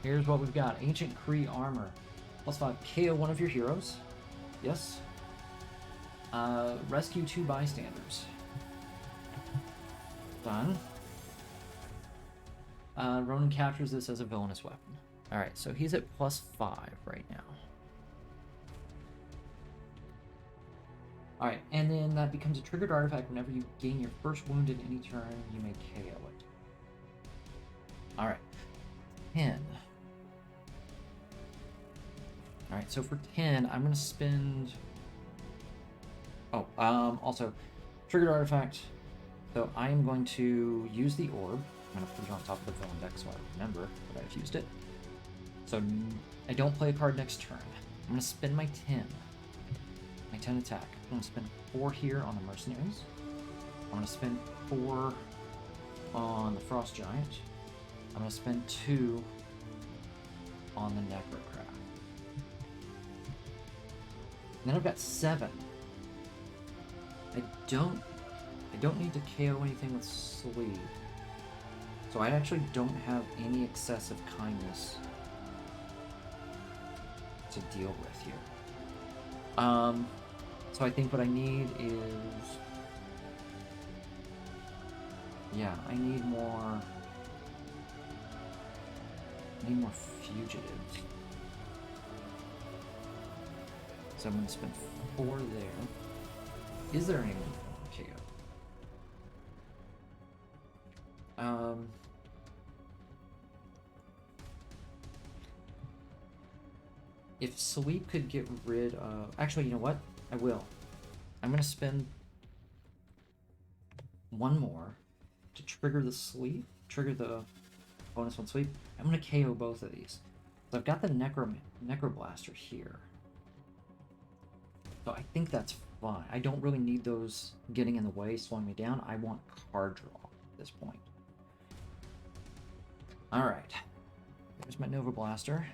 here's what we've got. Ancient Kree Armor. +5. KO one of your heroes. Yes. Rescue 2 bystanders. Done. Ronan captures this as a villainous weapon. Alright, so he's at +5 right now. Alright, and then that becomes a triggered artifact. Whenever you gain your first wound in any turn, you may KO it. Alright. 10. Alright, so for 10, I'm going to spend... Oh, also, triggered artifact. So I am going to use the orb. I'm going to put it on top of the villain deck so I remember that I've used it. So I don't play a card next turn. I'm going to spend my 10. My 10 attack. I'm going to spend 4 here on the Mercenaries. I'm going to spend 4 on the Frost Giant. I'm going to spend 2 on the Necrocrat. And then I've got 7. I don't need to KO anything with Sleeve. So I actually don't have any excessive kindness to deal with here. So I think what I need is... Yeah, I need more fugitives. So I'm going to spend 4 there. Is there anyone for KO? If Sleep could get rid of... Actually, you know what? I will. I'm going to spend 1 more to trigger the Sleep. Trigger the bonus 1 Sleep. I'm going to KO both of these. So I've got the Necroblaster here. So I think that's fine. I don't really need those getting in the way, slowing me down. I want card draw at this point. Alright. There's my Nova Blaster.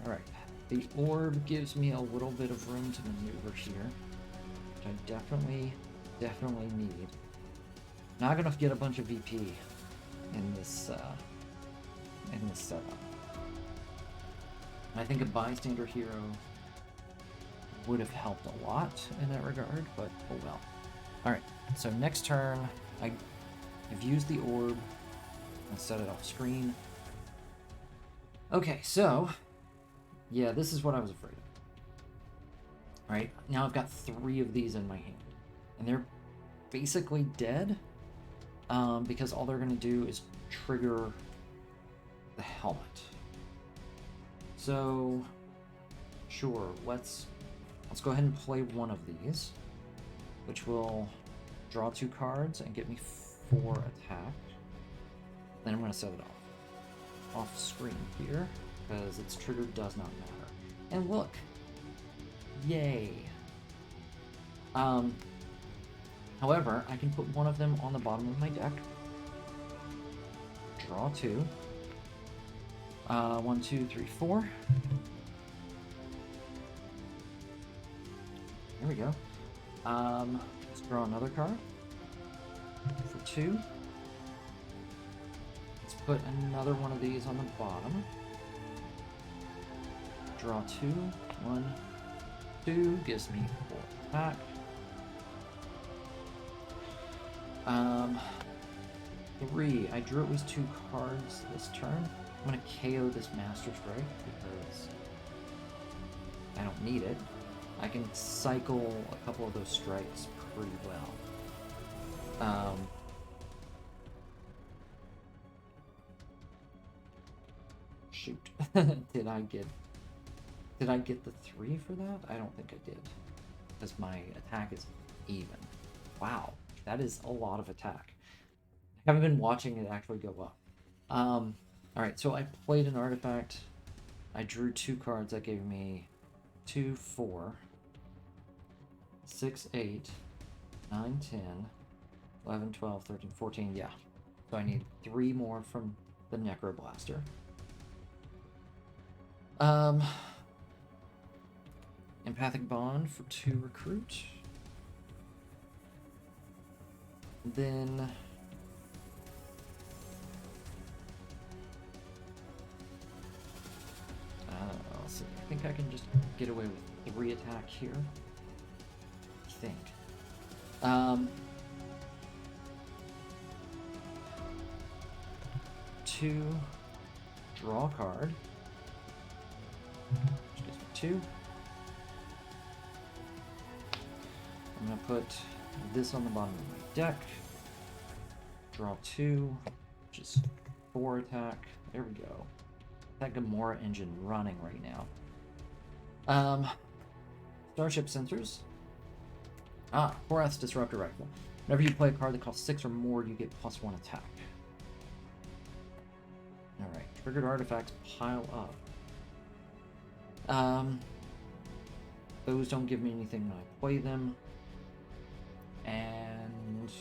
Alright. The orb gives me a little bit of room to maneuver here, which I definitely need. Not gonna get a bunch of VP in this setup. And I think a bystander hero would have helped a lot in that regard, but oh well. Alright, so next turn, I've used the orb. I'll set it off screen. Okay, so yeah, this is what I was afraid of. Right, now I've got 3 of these in my hand. And they're basically dead. Because all they're going to do is trigger the helmet. So, sure, let's go ahead and play one of these, which will draw 2 cards and get me 4 attack. Then I'm going to set it off screen here, because its trigger does not matter. And look! Yay! However, I can put one of them on the bottom of my deck. Draw 2. 1, 2, 3, 4. There we go. Let's draw another card. For 2. Let's put another one of these on the bottom. Draw 2. 1, 2. Gives me 4 attack. 3. I drew at least 2 cards this turn. I'm going to KO this Master Strike because I don't need it. I can cycle a couple of those strikes pretty well. Shoot. Did I get the 3 for that? I don't think I did. Because my attack is even. Wow. That is a lot of attack. I haven't been watching it actually go up. Alright, so I played an artifact. I drew 2 cards that gave me 2, 4, 6, 8, 9, 10, 11, 12, 13, 14, yeah. So I need 3 more from the Necro Blaster. Empathic Bond for 2 recruit. Then let's see. I think I can just get away with 3 attack here. I think. 2 draw card. Which gives me 2. I'm gonna put this on the bottom of my deck. Draw 2, which is 4 attack. There we go. That Gamora engine running right now. Starship Sensors. Horath's Disruptor Rifle. Whenever you play a card that costs 6 or more, you get +1 attack. Alright, triggered artifacts pile up. Those don't give me anything when I play them. And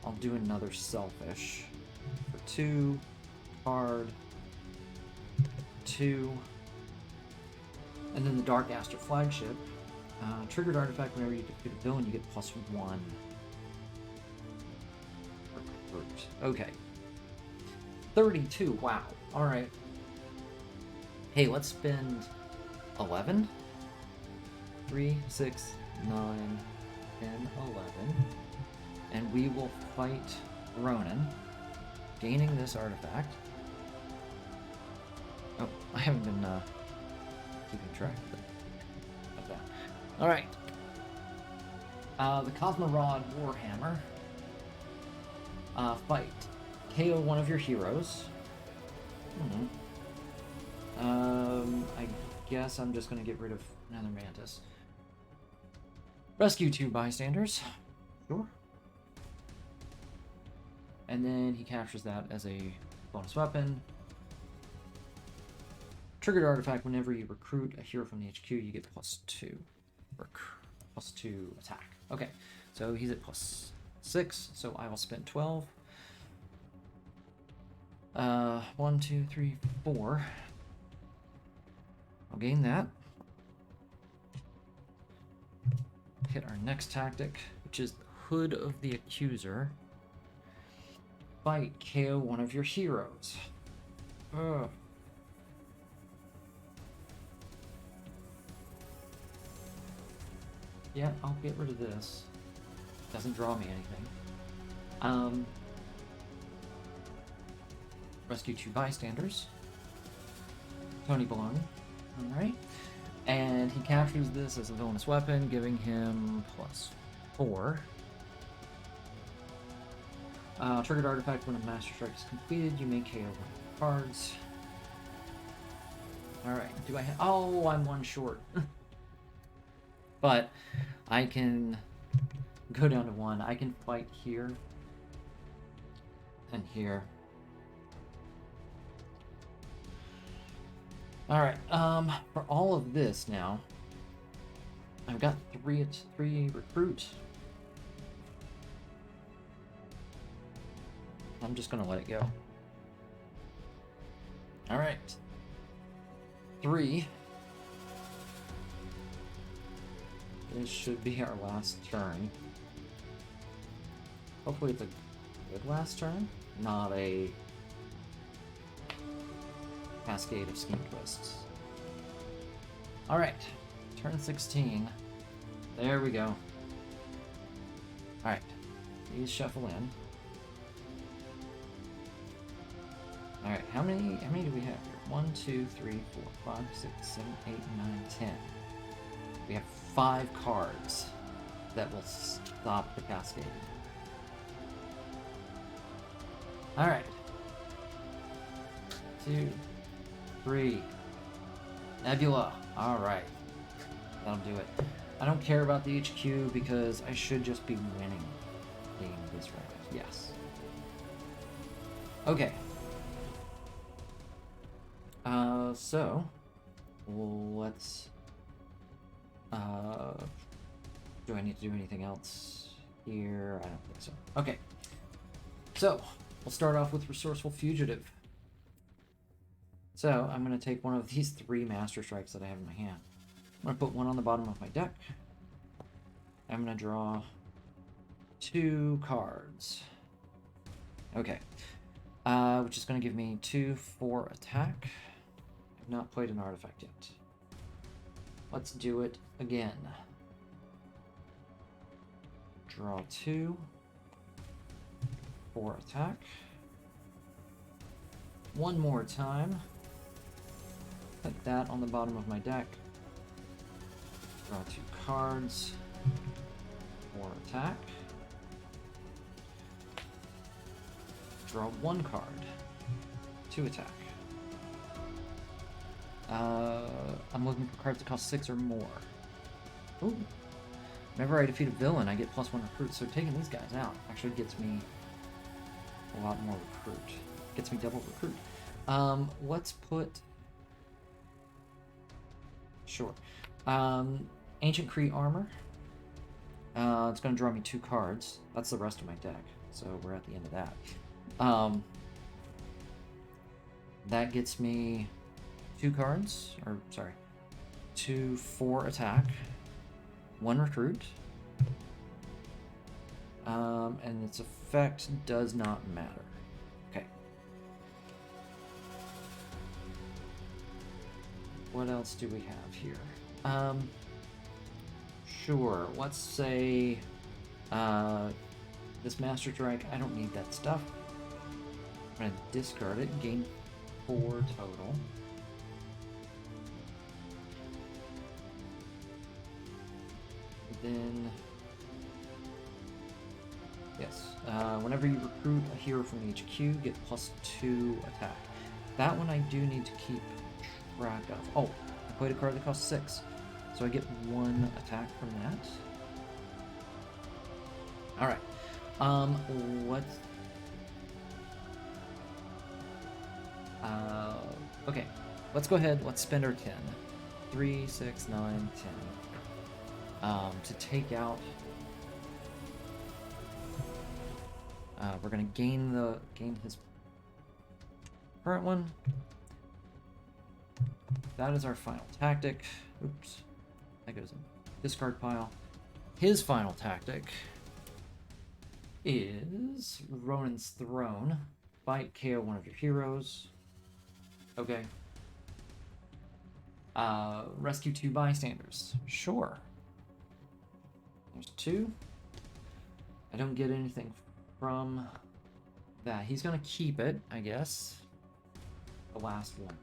I'll do another Selfish for 2 card, 2, and then the Dark Aster Flagship. Triggered artifact whenever you defeat a villain, you get +1. Recruit. Okay. 32. Wow. All right. Hey, let's spend 11. 3, 6, 9, 10, 11. And we will fight Ronan, gaining this artifact. Oh, I haven't been keeping track of that. Alright. The Cosmorod Warhammer. Fight. KO one of your heroes. I guess I'm just going to get rid of another Mantis. Rescue 2 bystanders. Sure. And then he captures that as a bonus weapon. Triggered artifact, whenever you recruit a hero from the HQ, you get +2. +2 attack. Okay, so he's at +6, so I will spend 12. 1, 2, 3, 4. I'll gain that. Hit our next tactic, which is the Hood of the Accuser. Fight, KO one of your heroes. Ugh. Yeah, I'll get rid of this. Doesn't draw me anything. Rescue 2 bystanders. Tony Baloney. Alright. And he captures this as a bonus weapon, giving him +4. Triggered artifact, when a master strike is completed, you may KO one of the cards. Alright, do I have... Oh, I'm one short. But I can go down to 1. I can fight here and here. Alright, for all of this now, I've got 3 recruit. I'm just gonna let it go. Alright. 3. This should be our last turn. Hopefully it's a good last turn, not a cascade of scheme twists. Alright, turn 16. There we go. Alright, these shuffle in. Alright, how many do we have here? 1, 2, 3, 4, 5, 6, 7, 8, 9, 10. We have 5 cards that will stop the cascade. Alright. 2, 3. Nebula. Alright. That'll do it. I don't care about the HQ because I should just be winning this round. Yes. Okay. So let's do I need to do anything else here? I don't think so. Okay. So we'll start off with Resourceful Fugitive. So I'm going to take one of these 3 Master Strikes that I have in my hand. I'm going to put one on the bottom of my deck. I'm going to draw 2 cards. Okay. Which is going to give me 2 for attack. I've not played an artifact yet. Let's do it again. Draw 2 for attack. One more time. Put that on the bottom of my deck. Draw 2 cards for attack. Draw 1 card to attack. I'm looking for cards that cost 6 or more. Ooh. Whenever I defeat a villain, I get +1 recruit, so taking these guys out actually gets me a lot more recruit. Gets me double recruit. Let's put... Sure. Ancient Kree Armor. It's going to draw me 2 cards. That's the rest of my deck, so we're at the end of that. That gets me 2 cards, or sorry, 2 for attack, 1 recruit, and its effect does not matter. Okay. What else do we have here? Sure, let's say this Master Strike, I don't need that stuff. I'm going to discard it, gain 4 total. Then, yes, whenever you recruit a hero from the HQ, get +2 attack. That one I do need to keep track of. Oh, I played a card that costs 6, so I get 1 attack from that. All right. What? Okay. Let's go ahead. Let's spend our 10. 3, 6, 9, 10. To take out. We're gonna gain his current one. That is our final tactic. Oops. That goes in discard pile. His final tactic is Ronan's Throne. Fight, KO one of your heroes. Okay. Rescue 2 bystanders. Sure. There's 2. I don't get anything from that. He's gonna keep it, I guess. The last one.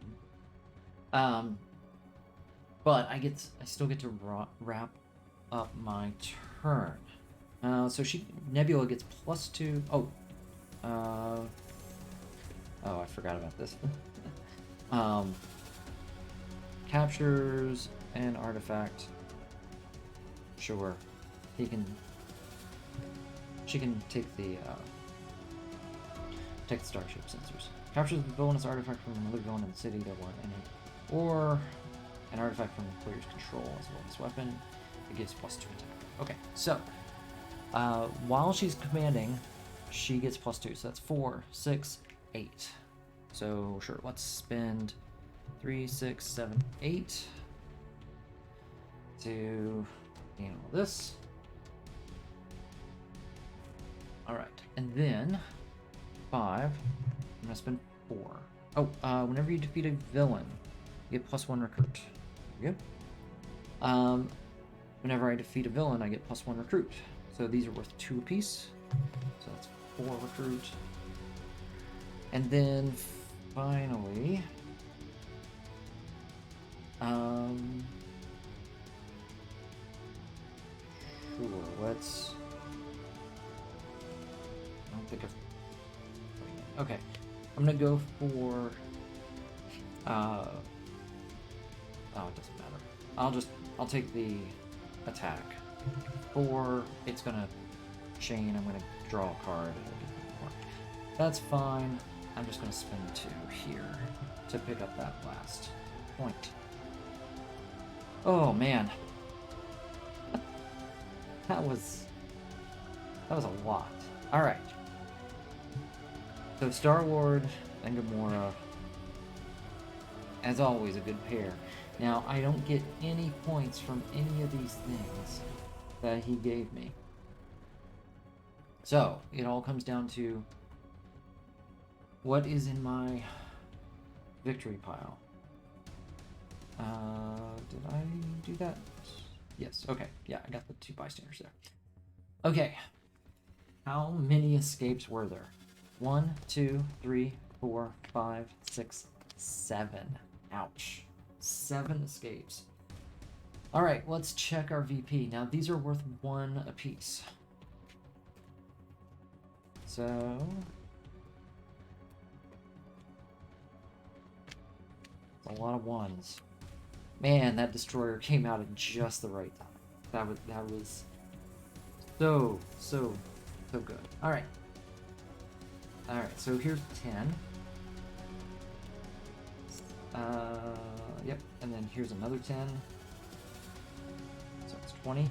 But I still get to wrap up my turn. So Nebula gets +2. Oh, I forgot about this. Captures an artifact. Sure, she can take the starship sensors. Captures the villainous artifact from another villain in the city that weren't in it, or an artifact from the player's control as well as weapon. It gives +2 attack. Okay, so while she's commanding, she gets +2. So that's 4, 6, 8. So sure, let's spend 3, 6, 7, 8 to handle this. All right, and then 5. I'm gonna spend 4. Oh, whenever you defeat a villain, you get +1 recruit. Good. Whenever I defeat a villain, I get +1 recruit. So these are worth 2 apiece. So that's 4 recruit. And then finally, sure, let's. I don't think I've. Okay, I'm gonna go for. Oh, it doesn't matter. I'll take the attack. 4, it's gonna chain. I'm gonna draw a card. That's fine. I'm just gonna spend 2 here to pick up that last point. Oh man, that was a lot. All right. So Star-Lord and Gamora, as always, a good pair. Now, I don't get any points from any of these things that he gave me. So, it all comes down to what is in my victory pile. Did I do that? Yes, okay. Yeah, I got the 2 bystanders there. Okay. How many escapes were there? 1, 2, 3, 4, 5, 6, 7. Ouch. 7 escapes. Alright, let's check our VP. Now, these are worth 1 apiece. So... a lot of 1s. Man, that destroyer came out at just the right time. That was so good. Alright. Alright, so here's 10. Yep, and then here's another 10. So it's 20.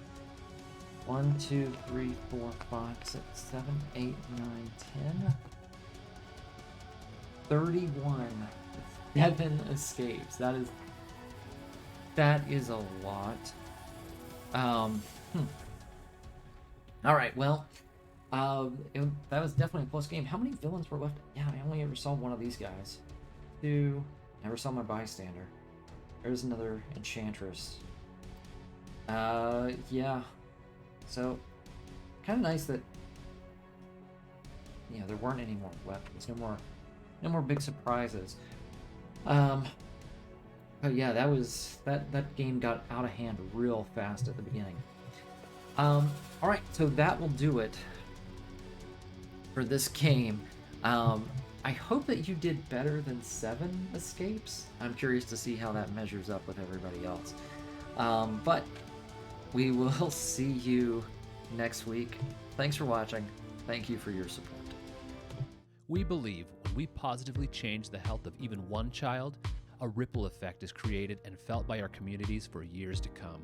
1, 2, 3, 4, 5, 6, 7, 8, 9, 10. 31. 7 escapes. That is a lot. Alright, well, that was definitely a close game. How many villains were left? Yeah, I only ever saw one of these guys. 2. Never saw my bystander. There's another enchantress. Yeah. So, kind of nice that, you know, there weren't any more weapons. No more big surprises. But yeah, that game got out of hand real fast at the beginning. Alright, so that will do it for this game. I hope that you did better than 7 escapes. I'm curious to see how that measures up with everybody else. But we will see you next week. Thanks for watching. Thank you for your support. We believe when we positively change the health of even one child, a ripple effect is created and felt by our communities for years to come.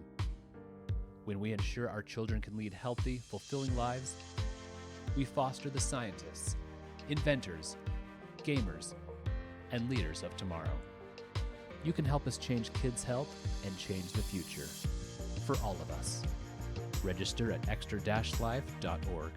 When we ensure our children can lead healthy, fulfilling lives, we foster the scientists, inventors, gamers, and leaders of tomorrow. You can help us change kids' health and change the future for all of us. Register at extra-life.org.